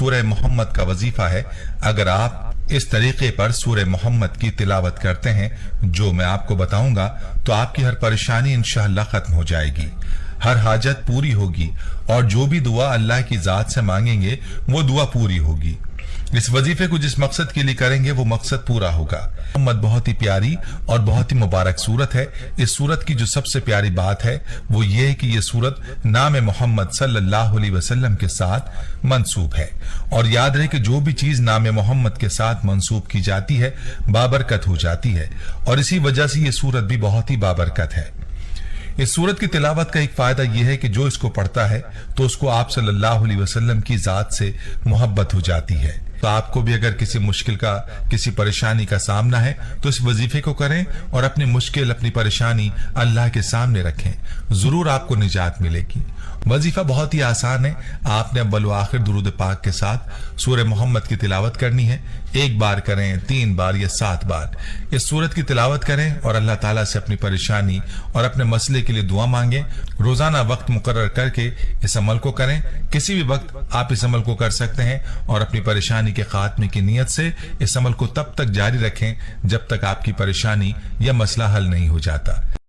सूरह मोहम्मद का वजीफा है। अगर आप इस तरीके पर सूरह मोहम्मद की तिलावत करते हैं जो मैं आपको बताऊंगा, तो आपकी हर परेशानी इंशाअल्लाह खत्म हो जाएगी, हर हाजत पूरी होगी और जो भी दुआ अल्लाह की जात से मांगेंगे वो दुआ पूरी होगी। इस वजीफे को जिस मकसद के लिए करेंगे वो मकसद पूरा होगा। मोहम्मद बहुत ही प्यारी और बहुत ही मुबारक सूरत है। इस सूरत की जो सबसे प्यारी बात है वो ये है कि ये सूरत नाम मोहम्मद सल्लल्लाहु अलैहि वसल्लम के साथ मंसूब है। और याद रहे कि जो भी चीज नाम मोहम्मद के साथ मंसूब की जाती है बाबरकत हो जाती है, और इसी वजह से ये सूरत भी बहुत ही बाबरकत है। इस सूरत की तिलावत का एक फायदा यह है कि जो इसको पढ़ता है तो उसको आप सल्लल्लाहु अलैहि वसल्लम की जात से मोहब्बत हो जाती है। तो आपको भी अगर किसी मुश्किल का, किसी परेशानी का सामना है तो इस वजीफे को करें और अपनी मुश्किल, अपनी परेशानी अल्लाह के सामने रखें, जरूर आपको निजात मिलेगी। वजीफा बहुत ही आसान है। आपने अव्वल व आखिर दुरूद पाक के साथ सूरह मोहम्मद की तिलावत करनी है। एक बार करें, 3 बार या 7 बार इस सूरत की तिलावत करें और अल्लाह ताला से अपनी परेशानी और अपने मसले के लिए दुआ मांगे। रोजाना वक्त मुकर्रर करके इस अमल को करें। किसी भी वक्त आप इस अमल को कर सकते हैं और अपनी परेशानी के खात्मे की नीयत से इस अमल को तब तक जारी रखें जब तक आपकी परेशानी या मसला हल नहीं हो जाता।